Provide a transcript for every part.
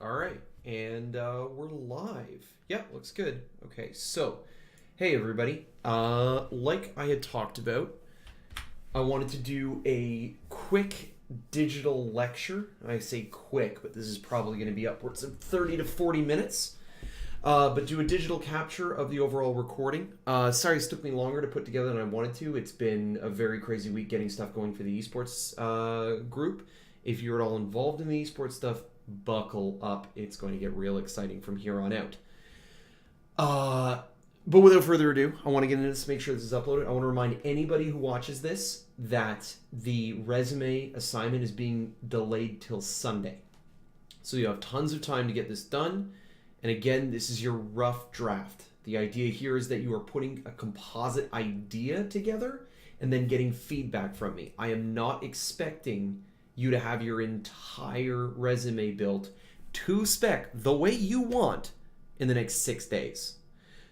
All right, and we're live. Yeah, looks good. Okay, so hey everybody. Like I had talked about, I wanted to do a quick digital lecture. I say quick, but this is probably going to be upwards of 30 to 40 minutes. But do a digital capture of the overall recording. Sorry, it took me longer to put together than I wanted to. It's been a very crazy week getting stuff going for the esports group. If you're at all involved in the esports stuff, buckle up. It's going to get real exciting from here on out. Uh, but without further ado, I want to get into this, make sure this is uploaded. I want to remind anybody who watches this that the resume assignment is being delayed till Sunday. So you have tons of time to get this done. And again, this is your rough draft. The idea here is that you are putting a composite idea together and then getting feedback from me. I am not expecting you to have your entire resume built to spec the way you want in the next 6 days.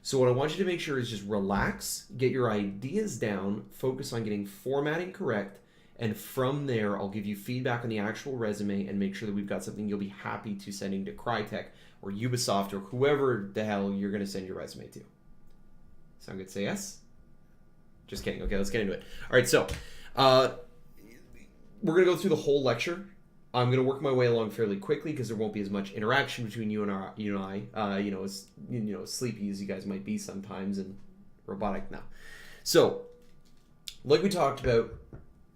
So what I want you to make sure is just relax, get your ideas down, focus on getting formatting correct, and from there I'll give you feedback on the actual resume and make sure that we've got something you'll be happy to sending to Crytek or Ubisoft or whoever the hell you're going to send your resume to. Sound good? Say yes? Just kidding. Okay, let's get into it. All right, so we're going to go through the whole lecture. I'm going to work my way along fairly quickly because there won't be as much interaction between you and I. As sleepy as you guys might be sometimes and robotic now. So, like we talked about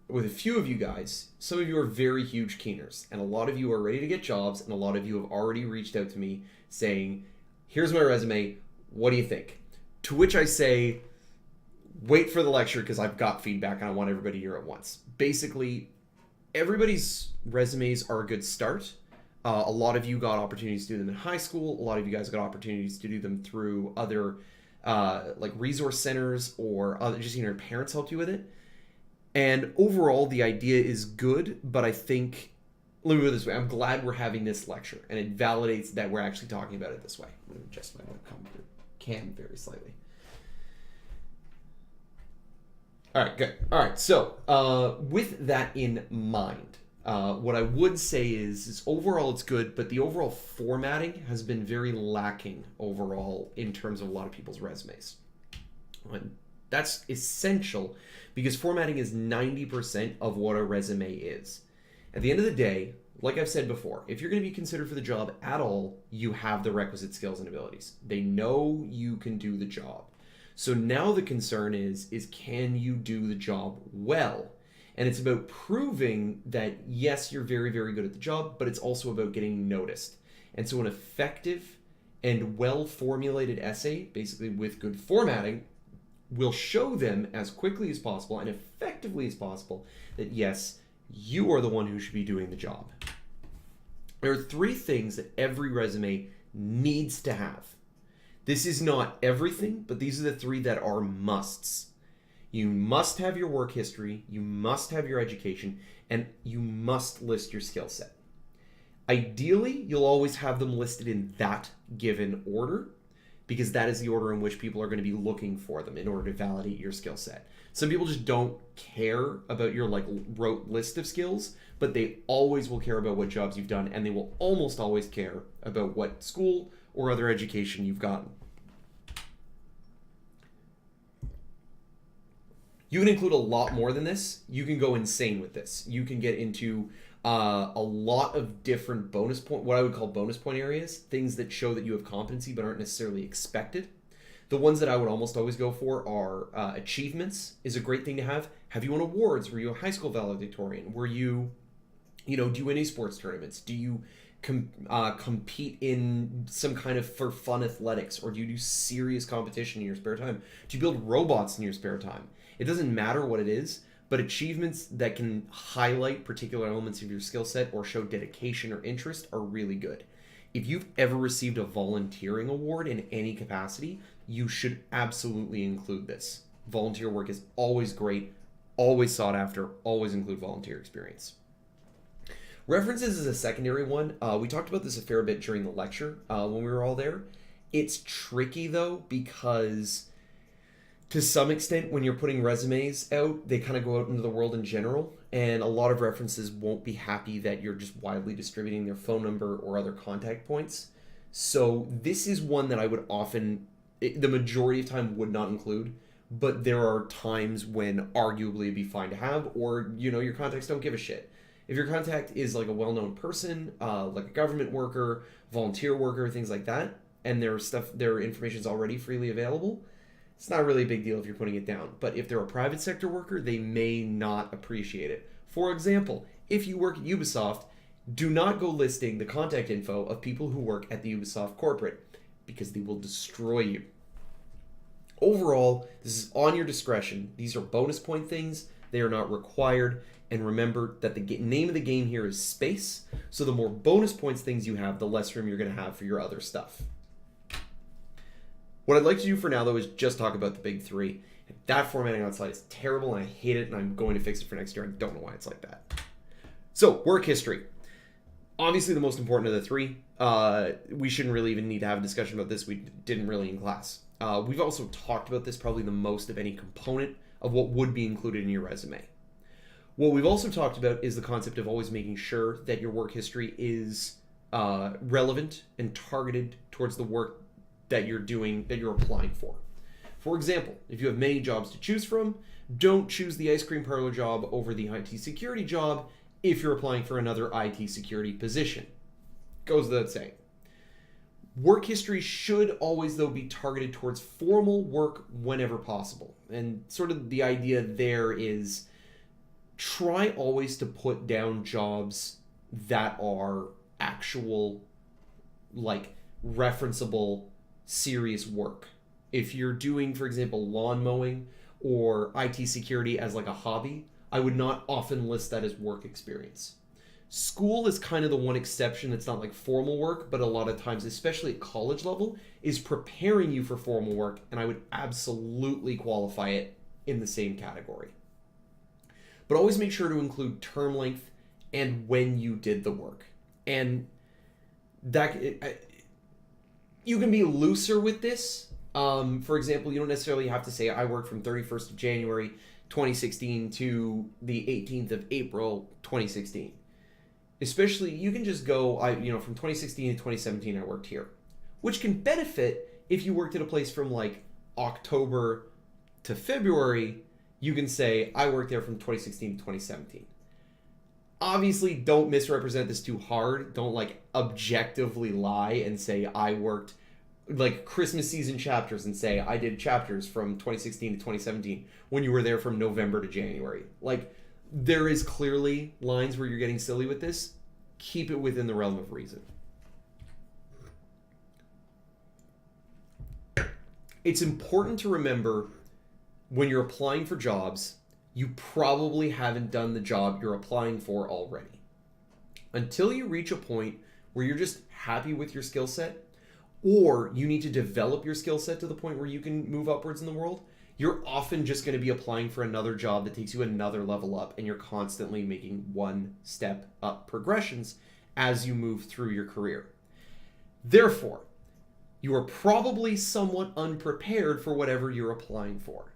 with a few of you guys, some of you are very huge keeners, and a lot of you are ready to get jobs, and a lot of you have already reached out to me saying, here's my resume, what do you think? To which I say, wait for the lecture because I've got feedback and I want everybody here at once. Basically, everybody's resumes are a good start. A lot of you got opportunities to do them in high school. A lot of you guys got opportunities to do them through other like resource centers or other, just your parents helped you with it. And overall, the idea is good, but I think, let me put it this way, I'm glad we're having this lecture, and it validates that we're actually talking about it this way. I'm going to adjust my cam very slightly. All right, good. All right, so with that in mind, what I would say is overall it's good, but the overall formatting has been very lacking overall in terms of a lot of people's resumes. And that's essential because formatting is 90% of what a resume is. At the end of the day, like I've said before, if you're going to be considered for the job at all, you have the requisite skills and abilities. They know you can do the job. So now the concern is can you do the job well? And it's about proving that yes, you're very, very good at the job, but it's also about getting noticed. And so an effective and well-formulated essay, basically with good formatting, will show them as quickly as possible and effectively as possible that yes, you are the one who should be doing the job. There are three things that every resume needs to have. This is not everything, but these are the three that are musts. You must have your work history, you must have your education, and you must list your skill set. Ideally, you'll always have them listed in that given order, because that is the order in which people are going to be looking for them in order to validate your skill set. Some people just don't care about your rote list of skills, but they always will care about what jobs you've done, and they will almost always care about what school or other education you've gotten. You can include a lot more than this. You can go insane with this. You can get into a lot of different bonus point, what I would call bonus point areas, things that show that you have competency but aren't necessarily expected. The ones that I would almost always go for are achievements is a great thing to have. Have you won awards? Were you a high school valedictorian? Were you, do you win any sports tournaments? Do you compete in some kind of for fun athletics, or do you do serious competition in your spare time? Do you build robots in your spare time? It doesn't matter what it is, but achievements that can highlight particular elements of your skill set or show dedication or interest are really good. If you've ever received a volunteering award in any capacity, you should absolutely include this. Volunteer work is always great, always sought after, always include volunteer experience. References is a secondary one. We talked about this a fair bit during the lecture when we were all there. It's tricky though because To some extent, when you're putting resumes out, they kind of go out into the world in general, and a lot of references won't be happy that you're just widely distributing their phone number or other contact points. So this is one that I would often, the majority of time, would not include, but there are times when arguably it'd be fine to have, or your contacts don't give a shit. If your contact is like a well-known person, like a government worker, volunteer worker, things like that, and their information is already freely available, it's not really a big deal if you're putting it down. But if they're a private sector worker, they may not appreciate it. For example, if you work at Ubisoft, do not go listing the contact info of people who work at the Ubisoft corporate, because they will destroy you. Overall, this is on your discretion. These are bonus point things. They are not required. And remember that the name of the game here is space. So the more bonus points things you have, the less room you're going to have for your other stuff. What I'd like to do for now, though, is just talk about the big three. That formatting on slide is terrible, and I hate it, and I'm going to fix it for next year. I don't know why it's like that. So, work history. Obviously the most important of the three. We shouldn't really even need to have a discussion about this. We didn't really in class. We've also talked about this probably the most of any component of what would be included in your resume. What we've also talked about is the concept of always making sure that your work history is relevant and targeted towards the work that you're doing, that you're applying for. For example, if you have many jobs to choose from, don't choose the ice cream parlor job over the IT security job if you're applying for another IT security position. Goes without saying. Work history should always, though, be targeted towards formal work whenever possible. And sort of the idea there is try always to put down jobs that are actual, like, referenceable, serious work. If you're doing, for example, lawn mowing or IT security as like a hobby, I would not often list that as work experience. School is kind of the one exception that's not like formal work, but a lot of times, especially at college level, is preparing you for formal work, and I would absolutely qualify it in the same category. But always make sure to include term length and when you did the work. And that you can be looser with this. For example, you don't necessarily have to say I worked from 31st of January 2016 to the 18th of April 2016. Especially, you can just go, from 2016 to 2017 I worked here. Which can benefit if you worked at a place from like October to February. You can say I worked there from 2016 to 2017. Obviously, don't misrepresent this too hard. Don't like objectively lie and say I worked like Christmas season chapters and say I did chapters from 2016 to 2017 when you were there from November to January. Like, there is clearly lines where you're getting silly with this. Keep it within the realm of reason. It's important to remember when you're applying for jobs, you probably haven't done the job you're applying for already. Until you reach a point where you're just happy with your skill set, or you need to develop your skill set to the point where you can move upwards in the world, you're often just going to be applying for another job that takes you another level up, and you're constantly making one step up progressions as you move through your career. Therefore, you are probably somewhat unprepared for whatever you're applying for.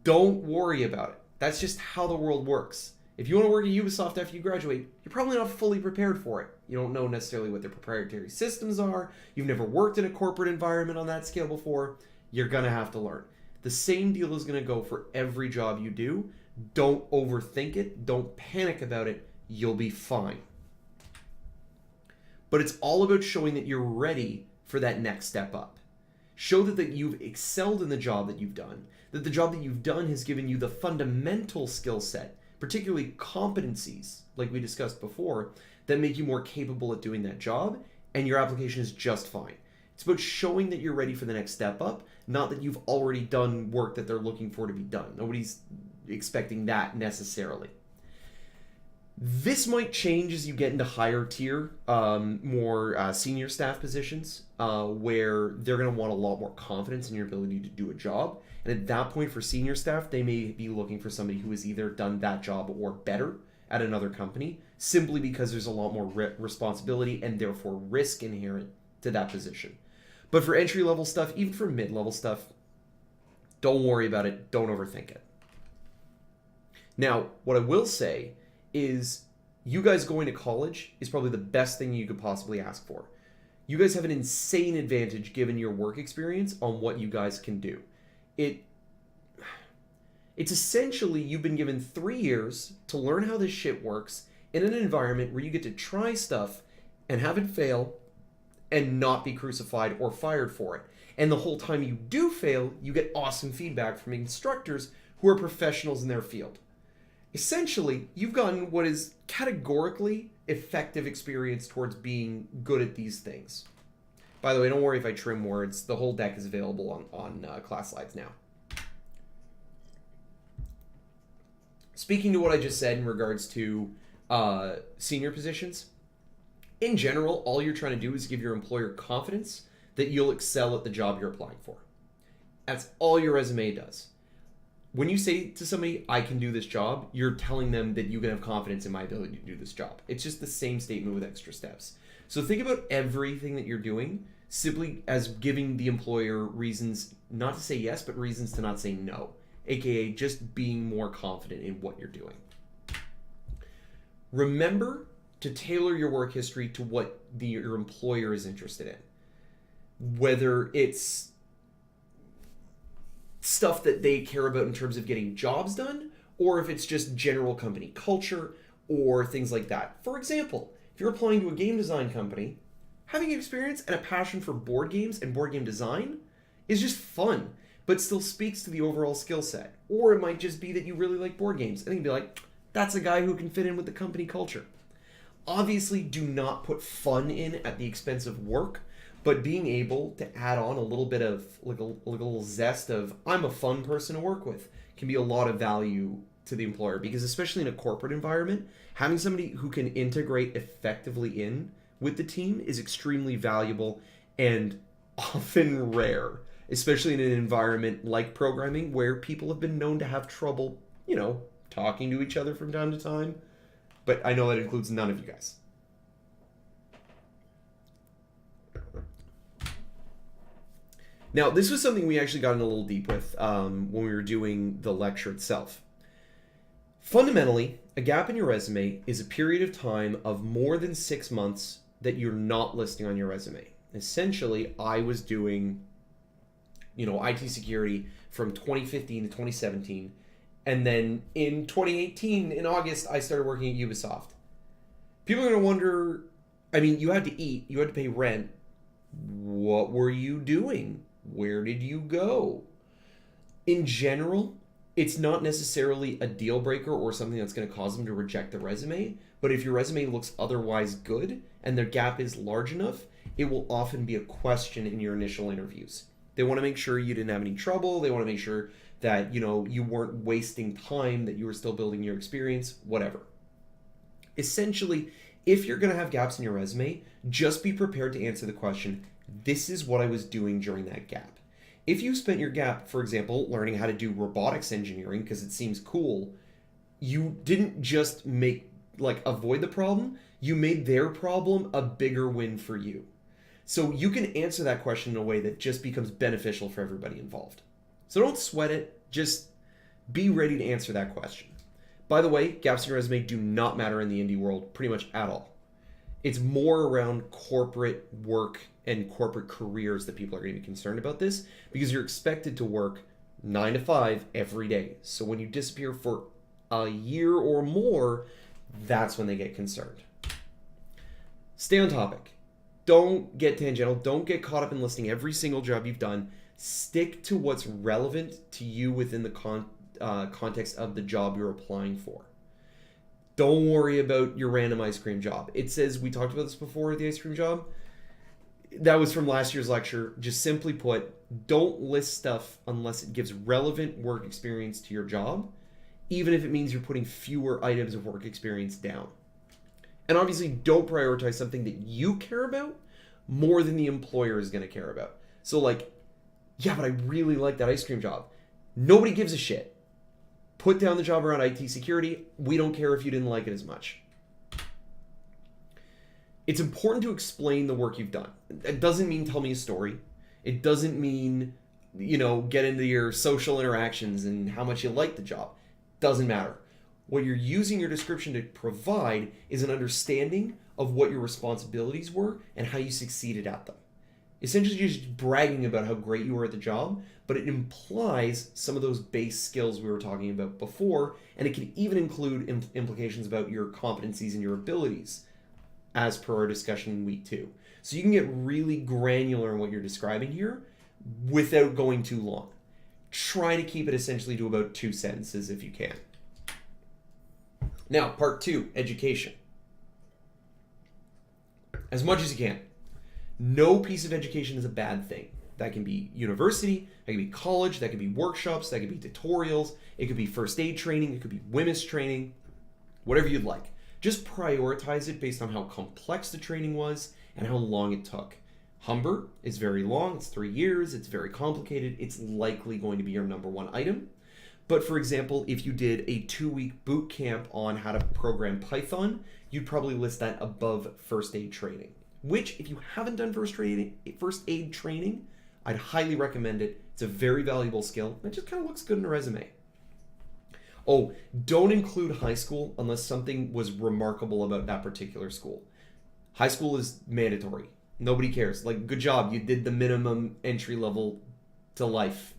Don't worry about it. That's just how the world works. If you want to work at Ubisoft after you graduate, you're probably not fully prepared for it. You don't know necessarily what their proprietary systems are. You've never worked in a corporate environment on that scale before. You're going to have to learn. The same deal is going to go for every job you do. Don't overthink it. Don't panic about it. You'll be fine. But it's all about showing that you're ready for that next step up. Show that you've excelled in the job that you've done, that the job that you've done has given you the fundamental skill set, particularly competencies, like we discussed before, that make you more capable at doing that job, and your application is just fine. It's about showing that you're ready for the next step up, not that you've already done work that they're looking for to be done. Nobody's expecting that necessarily. This might change as you get into higher tier, more senior staff positions, where they're going to want a lot more confidence in your ability to do a job. And at that point, for senior staff, they may be looking for somebody who has either done that job or better at another company, simply because there's a lot more responsibility and therefore risk inherent to that position. But for entry-level stuff, even for mid-level stuff, Don't worry about it. Don't overthink it. Now, what I will say is you guys going to college is probably the best thing you could possibly ask for. You guys have an insane advantage given your work experience on what you guys can do. It's essentially you've been given 3 years to learn how this shit works in an environment where you get to try stuff and have it fail and not be crucified or fired for it. And the whole time you do fail, you get awesome feedback from instructors who are professionals in their field. Essentially, you've gotten what is categorically effective experience towards being good at these things. By the way, don't worry if I trim words. The whole deck is available on class slides now. Speaking to what I just said in regards to senior positions, in general, all you're trying to do is give your employer confidence that you'll excel at the job you're applying for. That's all your resume does. When you say to somebody, I can do this job, you're telling them that you can have confidence in my ability to do this job. It's just the same statement with extra steps. So think about everything that you're doing simply as giving the employer reasons not to say yes, but reasons to not say no, aka just being more confident in what you're doing. Remember to tailor your work history to what your employer is interested in. Whether it's stuff that they care about in terms of getting jobs done, or if it's just general company culture or things like that. For example, if you're applying to a game design company, having experience and a passion for board games and board game design is just fun, but still speaks to the overall skill set. Or it might just be that you really like board games and you'd be like, that's a guy who can fit in with the company culture. Obviously, do not put fun in at the expense of work, but being able to add on a little bit of like a little zest of I'm a fun person to work with can be a lot of value to the employer, because especially in a corporate environment, having somebody who can integrate effectively in with the team is extremely valuable and often rare, especially in an environment like programming where people have been known to have trouble, talking to each other from time to time. But I know that includes none of you guys. Now, this was something we actually got in a little deep with when we were doing the lecture itself. Fundamentally, a gap in your resume is a period of time of more than 6 months that you're not listing on your resume. Essentially, I was doing, IT security from 2015 to 2017. And then in 2018, in August, I started working at Ubisoft. People are going to wonder, you had to eat, you had to pay rent. What were you doing? Where did you go? In general, it's not necessarily a deal breaker or something that's going to cause them to reject the resume. But if your resume looks otherwise good and the gap is large enough, it will often be a question in your initial interviews. They want to make sure you didn't have any trouble. They want to make sure that, you weren't wasting time, that you were still building your experience, whatever. Essentially, if you're going to have gaps in your resume, just be prepared to answer the question, this is what I was doing during that gap. If you spent your gap, for example, learning how to do robotics engineering because it seems cool, you didn't just avoid the problem, you made their problem a bigger win for you. So you can answer that question in a way that just becomes beneficial for everybody involved. So don't sweat it, just be ready to answer that question. By the way, gaps in your resume do not matter in the indie world pretty much at all. It's more around corporate work and corporate careers that people are going to be concerned about this, because you're expected to work 9 to 5 every day. So when you disappear for a year or more, that's when they get concerned. Stay on topic. Don't get tangential. Don't get caught up in listing every single job you've done. Stick to what's relevant to you within the context of the job you're applying for. Don't worry about your random ice cream job. It says, we talked about this before, the ice cream job. That was from last year's lecture. Just simply put, don't list stuff unless it gives relevant work experience to your job, even if it means you're putting fewer items of work experience down. And obviously, don't prioritize something that you care about more than the employer is going to care about. So yeah, but I really like that ice cream job. Nobody gives a shit. Put down the job around IT security. We don't care if you didn't like it as much. It's important to explain the work you've done. It doesn't mean tell me a story. It doesn't mean get into your social interactions and how much you like the job. Doesn't matter. What you're using your description to provide is an understanding of what your responsibilities were and how you succeeded at them. Essentially just bragging about how great you were at the job, but it implies some of those base skills we were talking about before, and it can even include implications about your competencies and your abilities, as per our discussion in week 2. So you can get really granular in what you're describing here without going too long. Try to keep it essentially to about 2 sentences if you can. Now, part 2, education. As much as you can. No piece of education is a bad thing. That can be university, that can be college, that can be workshops, that can be tutorials, it could be first aid training, it could be women's training, whatever you'd like. Just prioritize it based on how complex the training was and how long it took. Humber is very long, it's 3 years, it's very complicated, it's likely going to be your number 1 item. But for example, if you did a 2-week boot camp on how to program Python, you'd probably list that above first aid training. Which, if you haven't done first aid training, I'd highly recommend it. It's a very valuable skill. It just kind of looks good in a resume. Oh, don't include high school unless something was remarkable about that particular school. High school is mandatory. Nobody cares. Like, good job. You did the minimum entry level to life.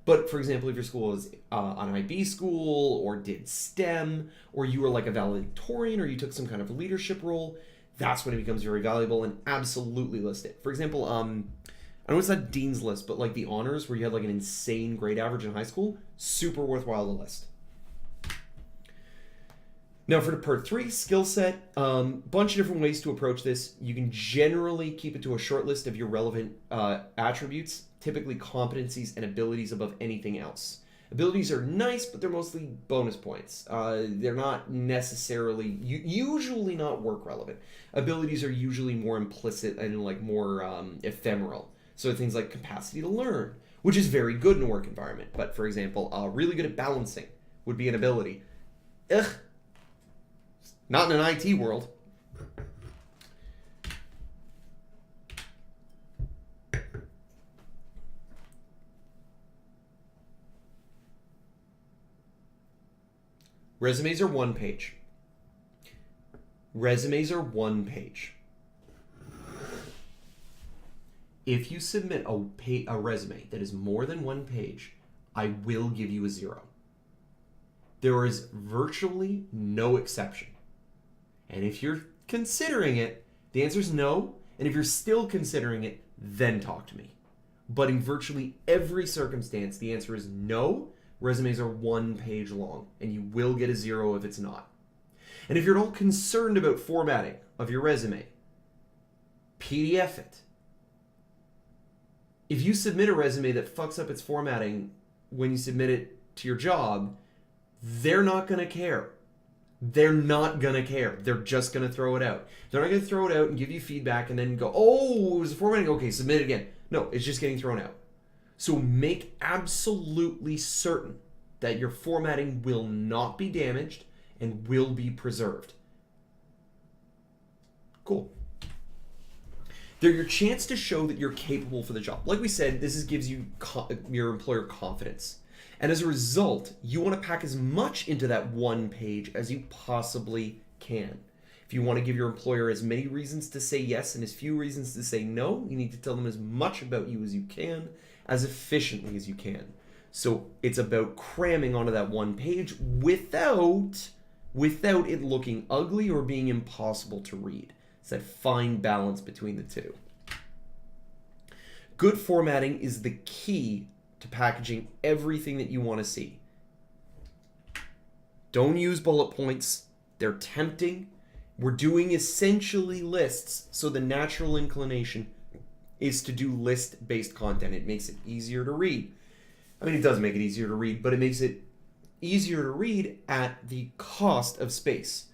But for example, if your school was an IB school or did STEM, or you were like a valedictorian, or you took some kind of leadership role, that's when it becomes very valuable, and absolutely list it. For example, I know it's not Dean's List, but like the honors where you had like an insane grade average in high school, super worthwhile to list. Now for the part 3, skill set, bunch of different ways to approach this. You can generally keep it to a short list of your relevant attributes, typically competencies and abilities above anything else. Abilities are nice, but they're mostly bonus points. They're not necessarily, usually not work relevant. Abilities are usually more implicit and like more ephemeral. So things like capacity to learn, which is very good in a work environment. But for example, really good at balancing would be an ability. Not in an IT world. Resumes are 1 page. Resumes are 1 page. If you submit a resume that is more than 1 page, I will give you a 0. There is virtually no exception. And if you're considering it, the answer is no. And if you're still considering it, then talk to me. But in virtually every circumstance, the answer is no. Resumes are 1 page long, and you will get a 0 if it's not. And if you're at all concerned about formatting of your resume, PDF it. If you submit a resume that fucks up its formatting when you submit it to your job, they're not going to care. They're not going to care. They're just going to throw it out. They're not going to throw it out and give you feedback and then go, oh, it was formatting. Okay, submit it again. No, it's just getting thrown out. So make absolutely certain that your formatting will not be damaged and will be preserved. Cool. They're your chance to show that you're capable for the job. Like we said, this gives you your employer confidence. And as a result, you want to pack as much into that 1 page as you possibly can. If you want to give your employer as many reasons to say yes and as few reasons to say no, you need to tell them as much about you as you can, as efficiently as you can. So it's about cramming onto that 1 page without it looking ugly or being impossible to read. It's that fine balance between the two. Good formatting is the key to packaging everything that you want to see. Don't use bullet points. They're tempting. We're doing essentially lists, so the natural inclination is to do list-based content. It makes it easier to read. I mean, it does make it easier to read, but it makes it easier to read at the cost of space.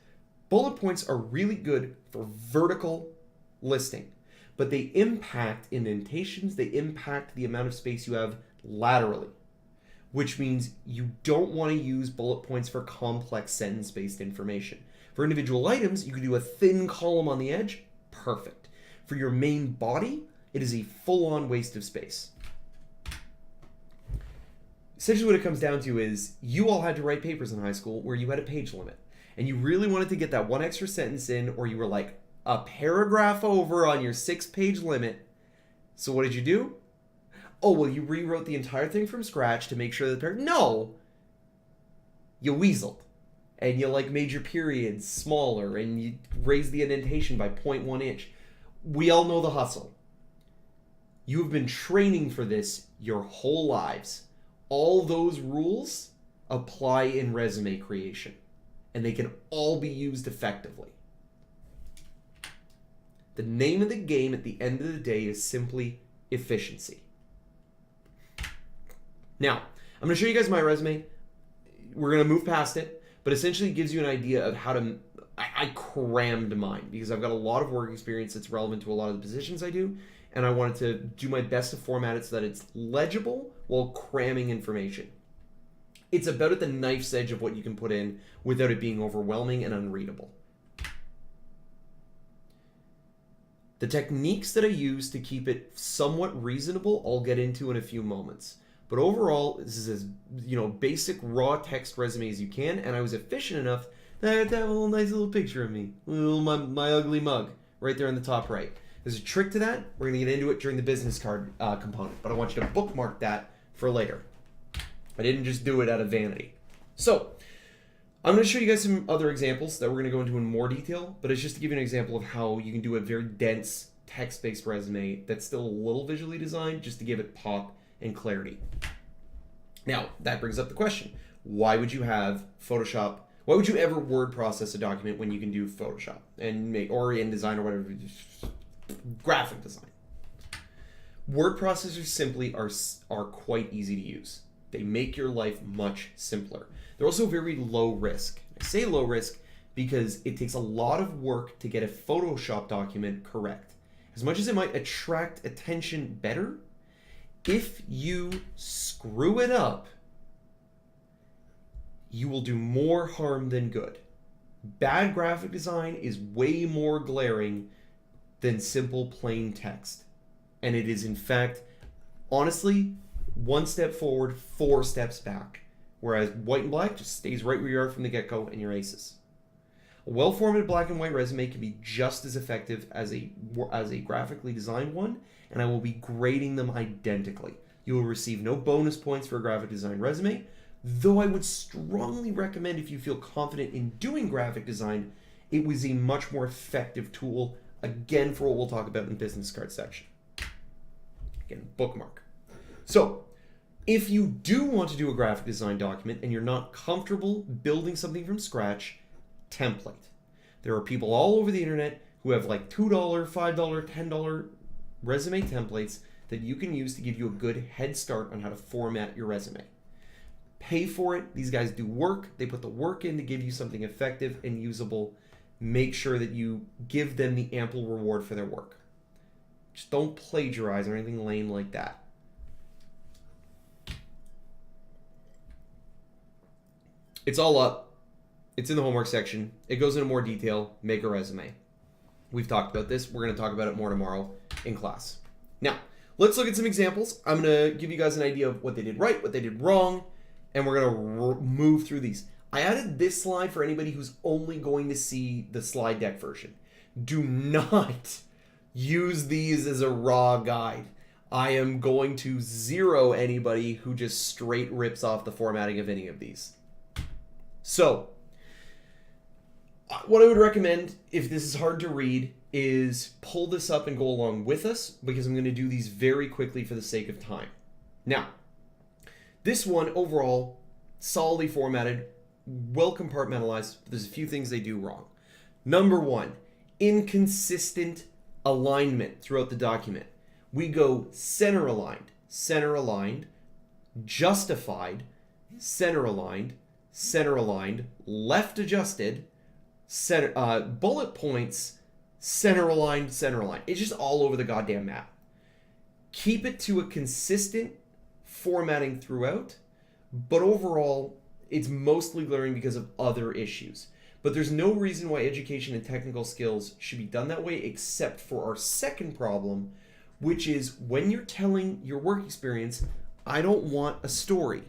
Bullet points are really good for vertical listing, but they impact indentations, they impact the amount of space you have laterally, which means you don't want to use bullet points for complex sentence-based information. For individual items, you can do a thin column on the edge, perfect. For your main body, it is a full-on waste of space. essentially what it comes down to is you all had to write papers in high school where you had a page limit. And you really wanted to get that one extra sentence in, or you were like a paragraph over on your 6-page limit. So what did you do? Oh, well, you rewrote the entire thing from scratch to make sure that No! You weaseled. And you like made your periods smaller and you raised the indentation by 0.1 inch. We all know the hustle. You have been training for this your whole lives. All those rules apply in resume creation, and they can all be used effectively. The name of the game at the end of the day is simply efficiency. Now, I'm going to show you guys my resume. We're going to move past it, but essentially it gives you an idea of how to... I crammed mine because I've got a lot of work experience that's relevant to a lot of the positions I do, and I wanted to do my best to format it so that it's legible while cramming information. It's about at the knife's edge of what you can put in without it being overwhelming and unreadable. The techniques that I use to keep it somewhat reasonable, I'll get into in a few moments. But overall, this is as basic raw text resume as you can, and I was efficient enough that I got that little nice little picture of me, my ugly mug, right there in the top right. There's a trick to that. We're going to get into it during the business card component, but I want you to bookmark that for later. I didn't just do it out of vanity. So, I'm going to show you guys some other examples that we're going to go into in more detail, but it's just to give you an example of how you can do a very dense text-based resume that's still a little visually designed just to give it pop and clarity. Now, that brings up the question. Why would you have Photoshop? Why would you ever word process a document when you can do Photoshop and or InDesign or whatever, graphic design? Word processors simply are quite easy to use. They make your life much simpler. They're also very low risk. I say low risk because it takes a lot of work to get a Photoshop document correct. As much as it might attract attention better, if you screw it up, you will do more harm than good. Bad graphic design is way more glaring than simple plain text. And it is, in fact, honestly, 1 step forward, 4 steps back. Whereas white and black just stays right where you are from the get-go and you're aces. A well-formatted black and white resume can be just as effective as a graphically designed one, and I will be grading them identically. You will receive no bonus points for a graphic design resume, though I would strongly recommend, if you feel confident in doing graphic design, it was a much more effective tool, again, for what we'll talk about in the business card section. Again, bookmark. So, if you do want to do a graphic design document and you're not comfortable building something from scratch, template. There are people all over the internet who have like $2, $5, $10 resume templates that you can use to give you a good head start on how to format your resume. Pay for it. These guys do work. They put the work in to give you something effective and usable. Make sure that you give them the ample reward for their work. Just don't plagiarize or anything lame like that. It's all up. It's in the homework section. It goes into more detail. Make a resume. We've talked about this. We're going to talk about it more tomorrow in class. Now, let's look at some examples. I'm going to give you guys an idea of what they did right, what they did wrong, and we're going to move through these. I added this slide for anybody who's only going to see the slide deck version. Do not use these as a raw guide. I am going to zero anybody who just straight rips off the formatting of any of these. So, what I would recommend, if this is hard to read, is pull this up and go along with us, because I'm going to do these very quickly for the sake of time. Now, this one, overall, solidly formatted, well compartmentalized. There's a few things they do wrong. Number 1, inconsistent alignment throughout the document. We go center aligned, justified, center aligned, left adjusted, center, bullet points, center aligned. It's just all over the goddamn map. Keep it to a consistent formatting throughout, but overall, it's mostly glaring because of other issues. But there's no reason why education and technical skills should be done that way, except for our second problem, which is when you're telling your work experience, I don't want a story.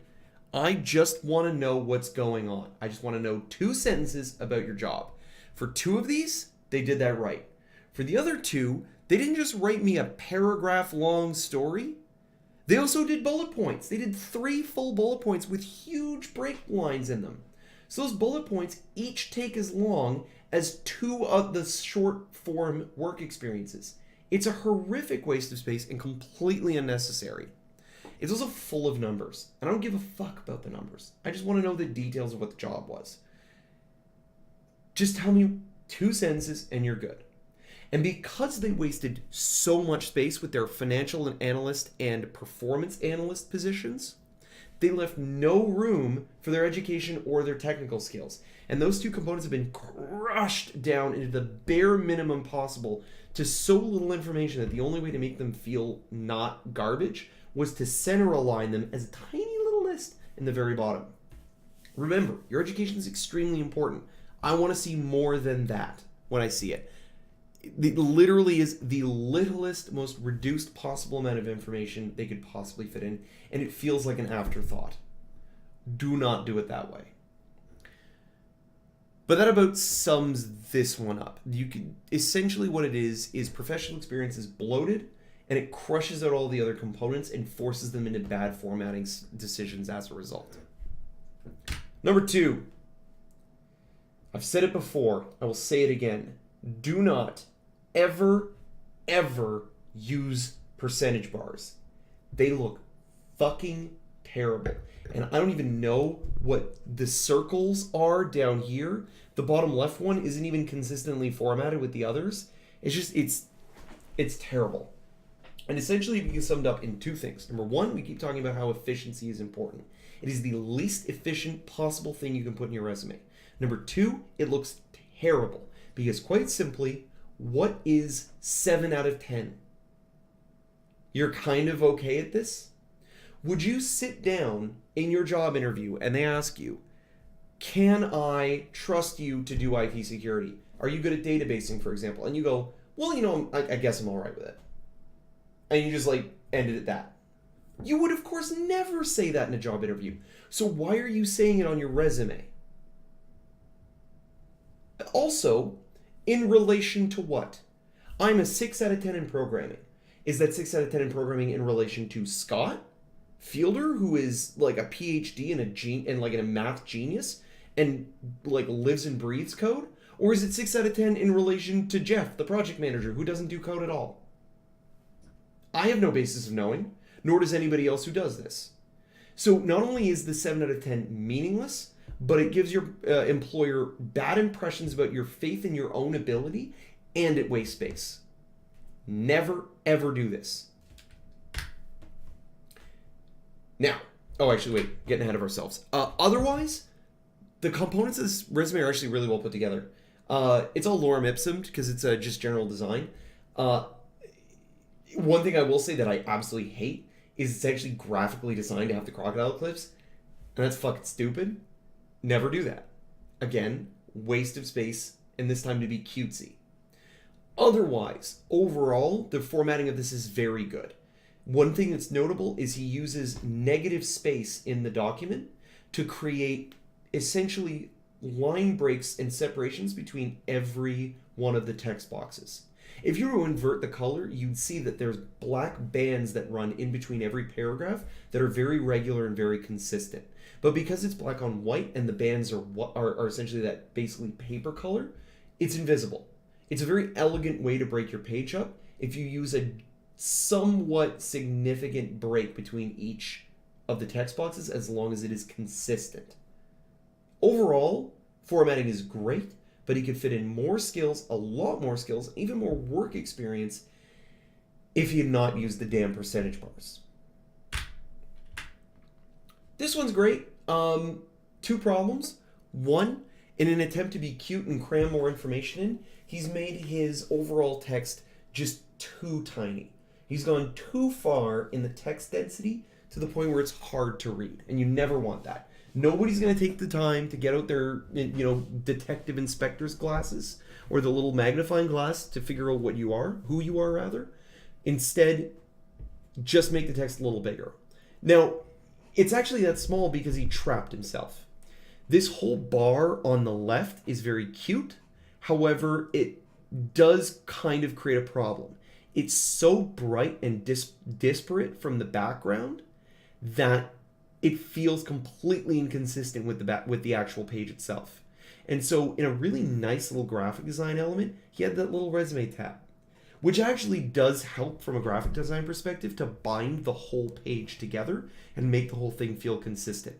I just want to know what's going on. I just want to know 2 sentences about your job. For 2 of these, they did that right. For the other 2, they didn't just write me a paragraph long story. They also did bullet points. They did 3 full bullet points with huge break lines in them. So those bullet points each take as long as 2 of the short form work experiences. It's a horrific waste of space and completely unnecessary. It's also full of numbers. And I don't give a fuck about the numbers. I just want to know the details of what the job was. Just tell me 2 sentences and you're good. And because they wasted so much space with their financial analyst and performance analyst positions, they left no room for their education or their technical skills. And those 2 components have been crushed down into the bare minimum possible to so little information that the only way to make them feel not garbage was to center align them as a tiny little list in the very bottom. Remember, your education is extremely important. I want to see more than that when I see it. It literally is the littlest, most reduced possible amount of information they could possibly fit in, and it feels like an afterthought. Do not do it that way. But that about sums this one up. You can essentially what it is professional experience is bloated, and it crushes out all the other components and forces them into bad formatting decisions as a result. Number 2. I've said it before. I will say it again. Do not ever use percentage bars. They look fucking terrible. And I don't even know what the circles are down here. The bottom left one isn't even consistently formatted with the others. It's terrible. And essentially it can be summed up in 2 things. Number 1, we keep talking about how efficiency is important. It is the least efficient possible thing you can put in your resume. Number 2, it looks terrible. Because quite simply, what is 7 out of 10? You're kind of okay at this? Would you sit down in your job interview and they ask you, can I trust you to do IT security? Are you good at databasing, for example? And you go, well, I guess I'm all right with it. And you just end it at that. You would, of course, never say that in a job interview. So why are you saying it on your resume? Also, in relation to what? I'm a 6 out of 10 in programming. Is that 6 out of 10 in programming in relation to Scott Fielder, who is like a PhD and like a math genius and like lives and breathes code? Or is it 6 out of 10 in relation to Jeff, the project manager, who doesn't do code at all? I have no basis of knowing, nor does anybody else who does this. So not only is the 7 out of 10 meaningless, but it gives your employer bad impressions about your faith in your own ability, and it wastes space. Never, ever do this. Now, getting ahead of ourselves. Otherwise, the components of this resume are actually really well put together. It's all lorem ipsum because it's just general design. One thing I will say that I absolutely hate is it's actually graphically designed to have the crocodile clips, and that's fucking stupid. Never do that. Again, waste of space, and this time to be cutesy. Otherwise, overall, the formatting of this is very good. One thing that's notable is he uses negative space in the document to create essentially line breaks and separations between every one of the text boxes. If you were to invert the color, you'd see that there's black bands that run in between every paragraph that are very regular and very consistent. But because it's black on white and the bands are essentially that basically paper color, it's invisible. It's a very elegant way to break your page up if you use a somewhat significant break between each of the text boxes as long as it is consistent. Overall, formatting is great, but he could fit in more skills, a lot more skills, even more work experience if he had not used the damn percentage bars. This one's great. 2 problems. 1, in an attempt to be cute and cram more information in, he's made his overall text just too tiny. He's gone too far in the text density to the point where it's hard to read, and you never want that. Nobody's going to take the time to get out their, detective inspector's glasses or the little magnifying glass to figure out who you are. Instead, just make the text a little bigger. Now, It's actually that small because he trapped himself. This whole bar on the left is very cute. However, it does kind of create a problem. It's so bright and disparate from the background that it feels completely inconsistent with the actual page itself. And so in a really nice little graphic design element, he had that little resume tab, which actually does help from a graphic design perspective to bind the whole page together and make the whole thing feel consistent.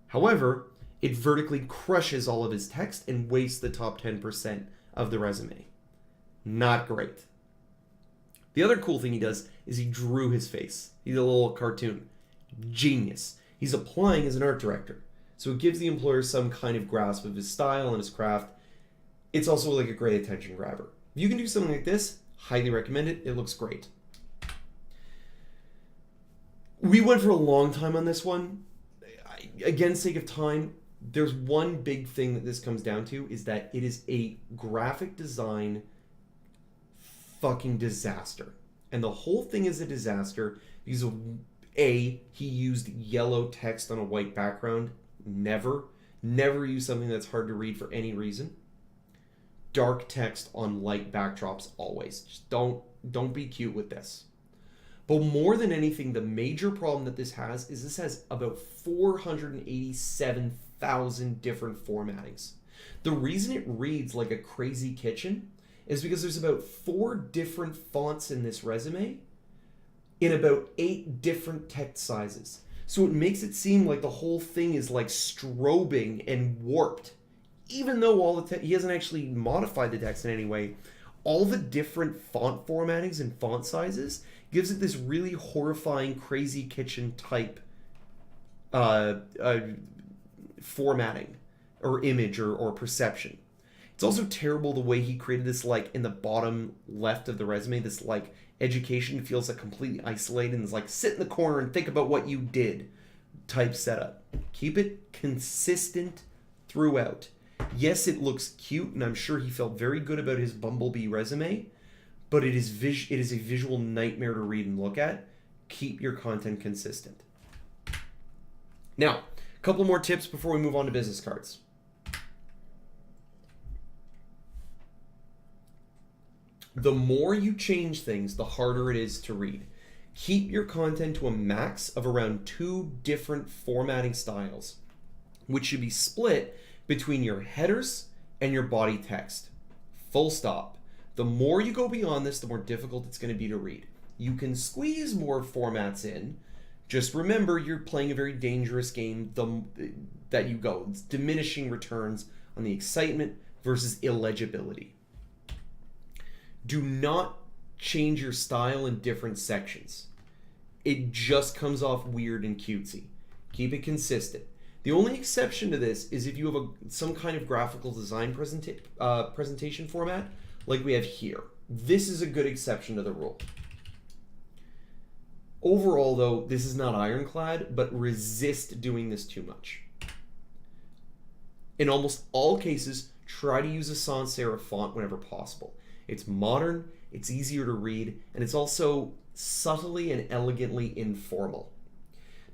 However, it vertically crushes all of his text and wastes the top 10% of the resume. Not great. The other cool thing he does is he drew his face. He's a little cartoon. Genius. He's applying as an art director. So it gives the employer some kind of grasp of his style and his craft. It's also like a great attention grabber. If you can do something like this, highly recommend it. It looks great. We went for a long time on this one. Again, sake of time, there's one big thing that this comes down to is that it is a graphic design fucking disaster. And the whole thing is a disaster because of he used yellow text on a white background. Never use something that's hard to read for any reason. Dark text on light backdrops always. Just don't be cute with this. But more than anything, the major problem that this has is this has about 487,000 different formattings. The reason it reads like a crazy kitchen is because there's about 4 different fonts in this resume in about 8 different text sizes. So it makes it seem like the whole thing is like strobing and warped. Even though all the he hasn't actually modified the text in any way, all the different font formattings and font sizes gives it this really horrifying, crazy kitchen type formatting or image or perception. It's also terrible the way he created this, like, in the bottom left of the resume, this, like, education feels like completely isolated and it's like, sit in the corner and think about what you did type setup. Keep it consistent throughout. Yes, it looks cute, and I'm sure he felt very good about his Bumblebee resume, but it is a visual nightmare to read and look at. Keep your content consistent. Now, a couple more tips before we move on to business cards. The more you change things, the harder it is to read. Keep your content to a max of around 2 different formatting styles, which should be split between your headers and your body text. Full stop. The more you go beyond this, the more difficult it's going to be to read. You can squeeze more formats in. Just remember, you're playing a very dangerous game that you go. It's diminishing returns on the excitement versus illegibility. Do not change your style in different sections. It just comes off weird and cutesy. Keep it consistent. The only exception to this is if you have some kind of graphical design presentation format like we have here. This is a good exception to the rule. Overall, though, this is not ironclad, but resist doing this too much. In almost all cases, try to use a sans serif font whenever possible. It's modern, it's easier to read, and it's also subtly and elegantly informal.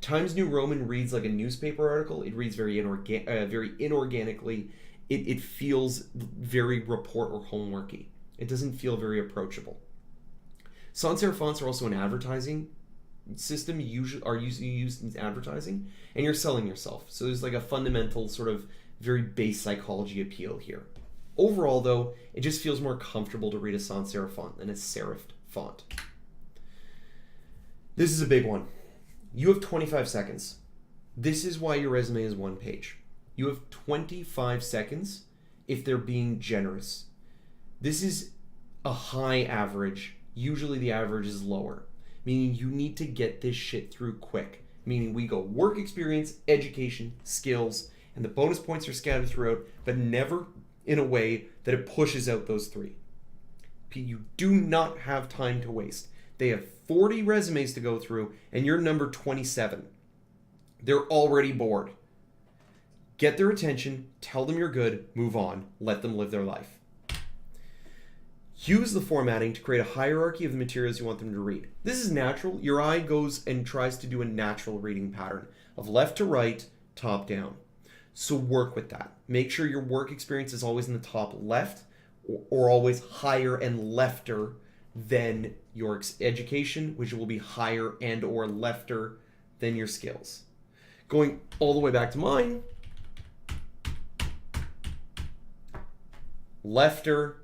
Times New Roman reads like a newspaper article. It reads very inorganically. It feels very report or homeworky. It doesn't feel very approachable. Sans serif fonts are also an advertising system, usually used in advertising, and you're selling yourself. So there's like a fundamental sort of very base psychology appeal here. Overall, though, it just feels more comfortable to read a sans serif font than a serifed font. This is a big one. You have 25 seconds. This is why your resume is 1 page. You have 25 seconds if they're being generous. This is a high average. Usually the average is lower, meaning you need to get this shit through quick. Meaning we go work experience, education, skills, and the bonus points are scattered throughout, but never in a way that it pushes out those 3. You do not have time to waste. They have 40 resumes to go through, and you're number 27. They're already bored. Get their attention, tell them you're good, move on, let them live their life. Use the formatting to create a hierarchy of the materials you want them to read. This is natural. Your eye goes and tries to do a natural reading pattern of left to right, top down. So work with that. Make sure your work experience is always in the top left or always higher and lefter than your education, which will be higher and or lefter than your skills. Going all the way back to mine, lefter,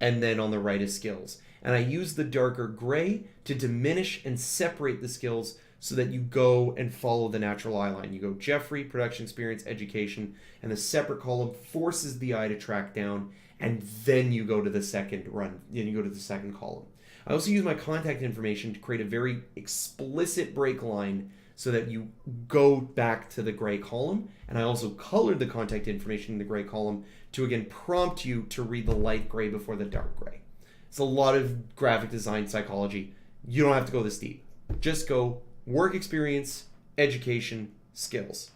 and then on the right is skills. And I use the darker gray to diminish and separate the skills so that you go and follow the natural eye line. You go Jeffrey, production experience, education, and the separate column forces the eye to track down, and then you go to the second run, then you go to the second column. I also use my contact information to create a very explicit break line so that you go back to the gray column. And I also colored the contact information in the gray column to again prompt you to read the light gray before the dark gray. It's a lot of graphic design psychology. You don't have to go this deep. Just go work experience, education, skills.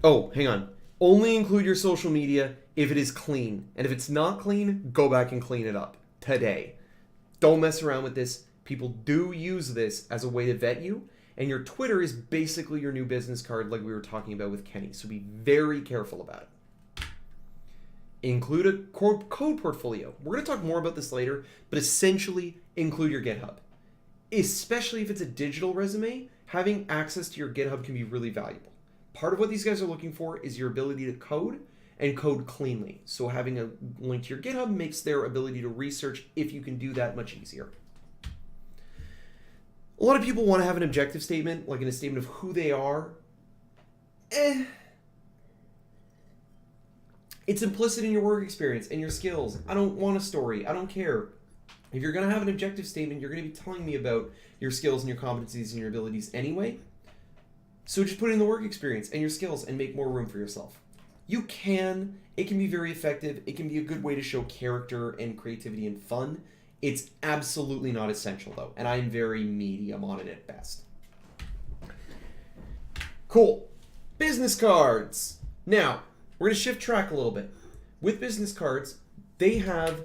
Oh, hang on. Only include your social media if it is clean. And if it's not clean, go back and clean it up today. Don't mess around with this. People do use this as a way to vet you. And your Twitter is basically your new business card like we were talking about with Kenny. So be very careful about it. Include a code portfolio. We're going to talk more about this later, but essentially include your GitHub. Especially if it's a digital resume, having access to your GitHub can be really valuable. Part of what these guys are looking for is your ability to code and code cleanly. So having a link to your GitHub makes their ability to research, if you can do that, much easier. A lot of people want to have an objective statement, like in a statement of who they are. It's implicit in your work experience and your skills. I don't want a story. I don't care. If you're going to have an objective statement, you're going to be telling me about your skills and your competencies and your abilities anyway. So just put in the work experience and your skills and make more room for yourself. You can. It can be very effective. It can be a good way to show character and creativity and fun. It's absolutely not essential though, and I'm very medium on it at best. Cool. Business cards. Now, we're going to shift track a little bit. With business cards, they have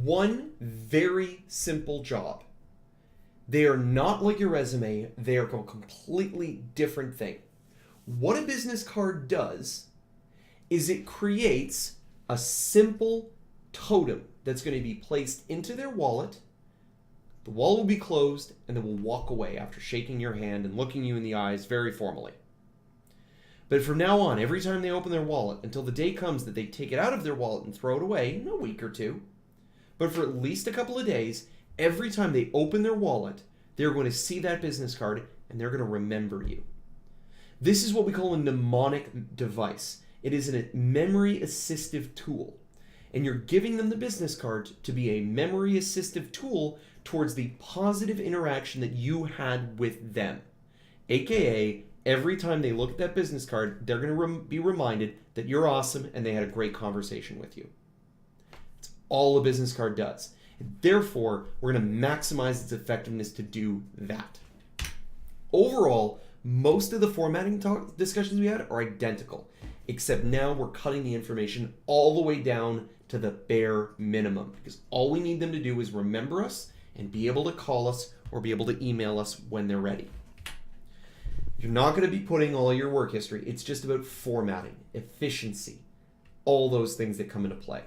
one very simple job. They are not like your resume. They are a completely different thing. What a business card does is it creates a simple totem that's going to be placed into their wallet. The wallet will be closed, and they will walk away after shaking your hand and looking you in the eyes very formally. But from now on, every time they open their wallet, until the day comes that they take it out of their wallet and throw it away in a week or two, but for at least a couple of days, every time they open their wallet, they're going to see that business card and they're going to remember you. This is what we call a mnemonic device. It is a memory assistive tool. And you're giving them the business card to be a memory assistive tool towards the positive interaction that you had with them. AKA, every time they look at that business card, they're going to be reminded that you're awesome and they had a great conversation with you. It's all a business card does. Therefore, we're going to maximize its effectiveness to do that. Overall, most of the formatting discussions we had are identical, except now we're cutting the information all the way down to the bare minimum, because all we need them to do is remember us and be able to call us or be able to email us when they're ready. You're not going to be putting all your work history. It's just about formatting, efficiency, all those things that come into play.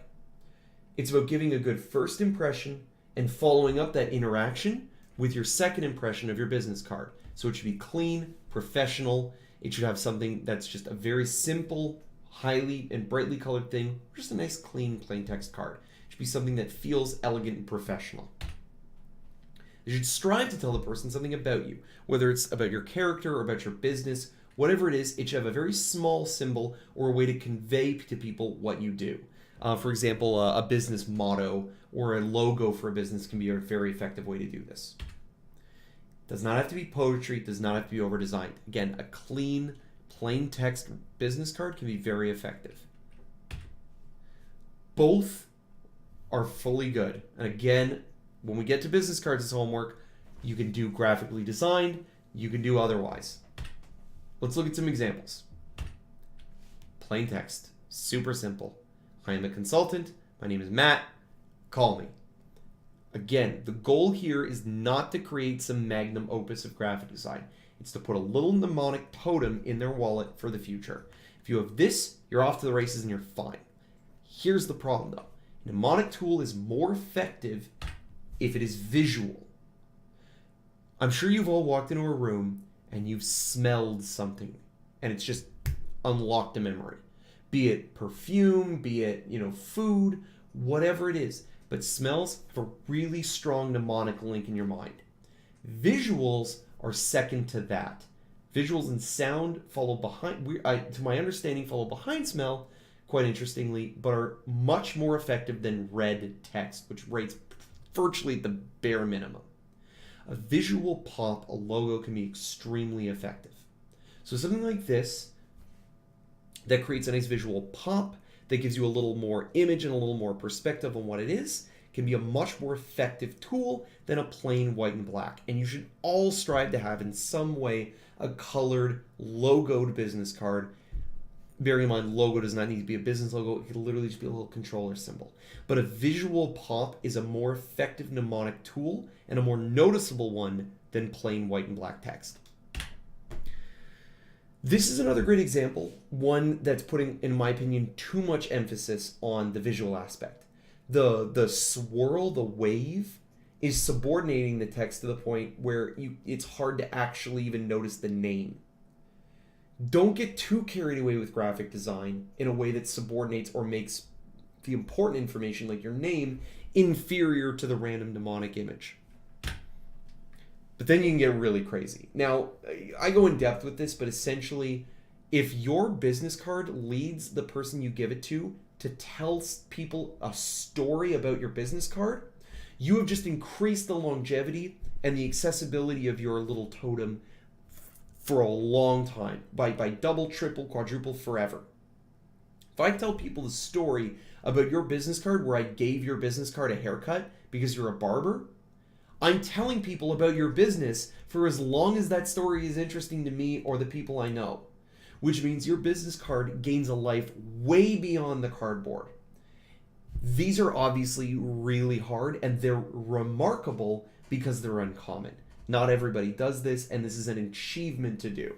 It's about giving a good first impression and following up that interaction with your second impression of your business card. So it should be clean, professional. It should have something that's just a very simple, highly and brightly colored thing, or just a nice, clean, plain text card. It should be something that feels elegant and professional. You should strive to tell the person something about you, whether it's about your character or about your business, whatever it is, it should have a very small symbol or a way to convey to people what you do. For example, a business motto or a logo for a business can be a very effective way to do this. It does not have to be poetry. It does not have to be over-designed. Again, a clean, plain text business card can be very effective. Both are fully good. And again, when we get to business cards as homework, you can do graphically designed, you can do otherwise. Let's look at some examples. Plain text. Super simple. I am a consultant. My name is Matt. Call me. Again, the goal here is not to create some magnum opus of graphic design. It's to put a little mnemonic totem in their wallet for the future. If you have this, you're off to the races and you're fine. Here's the problem though. A mnemonic tool is more effective if it is visual. I'm sure you've all walked into a room and you've smelled something and it's just unlocked a memory. Be it perfume, be it, food, whatever it is. But smells have a really strong mnemonic link in your mind. Visuals are second to that. Visuals and sound follow behind, to my understanding, follow behind smell, quite interestingly, but are much more effective than red text, which rates virtually at the bare minimum. A visual pop, a logo, can be extremely effective. So something like this that creates a nice visual pop that gives you a little more image and a little more perspective on what it is can be a much more effective tool than a plain white and black. And you should all strive to have in some way a colored logoed business card. Bear in mind, logo does not need to be a business logo. It could literally just be a little controller symbol. But a visual pop is a more effective mnemonic tool and a more noticeable one than plain white and black text. This is another great example, one that's putting, in my opinion, too much emphasis on the visual aspect. The swirl, the wave, is subordinating the text to the point where it's hard to actually even notice the name. Don't get too carried away with graphic design in a way that subordinates or makes the important information, like your name, inferior to the random mnemonic image. But then you can get really crazy. Now, I go in depth with this, but essentially, if your business card leads the person you give it to tell people a story about your business card, you have just increased the longevity and the accessibility of your little totem for a long time, by double, triple, quadruple, forever. If I tell people the story about your business card where I gave your business card a haircut because you're a barber, I'm telling people about your business for as long as that story is interesting to me or the people I know, which means your business card gains a life way beyond the cardboard. These are obviously really hard and they're remarkable because they're uncommon. Not everybody does this, and this is an achievement to do.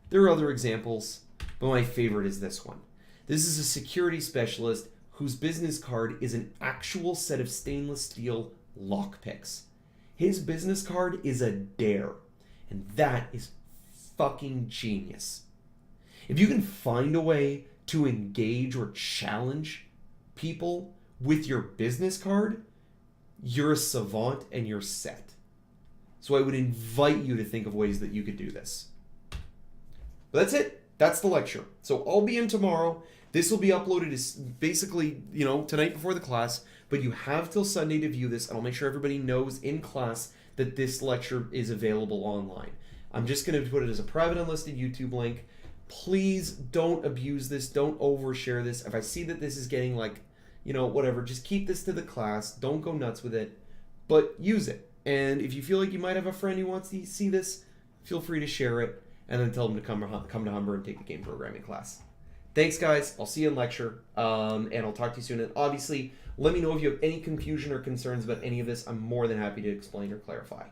There are other examples, but my favorite is this one. This is a security specialist whose business card is an actual set of stainless steel lockpicks. His business card is a dare, and that is fucking genius. If you can find a way to engage or challenge people with your business card, you're a savant and you're set. So I would invite you to think of ways that you could do this. But that's it. That's the lecture. So I'll be in tomorrow. This will be uploaded as basically, tonight before the class, but you have till Sunday to view this, and I'll make sure everybody knows in class that this lecture is available online. I'm just going to put it as a private unlisted YouTube link. Please don't abuse this. Don't overshare this. If I see that this is getting whatever, just keep this to the class. Don't go nuts with it, but use it. And if you feel like you might have a friend who wants to see this, feel free to share it and then tell them to come to Humber and take the game programming class. Thanks, guys. I'll see you in lecture, and I'll talk to you soon. And obviously, let me know if you have any confusion or concerns about any of this. I'm more than happy to explain or clarify.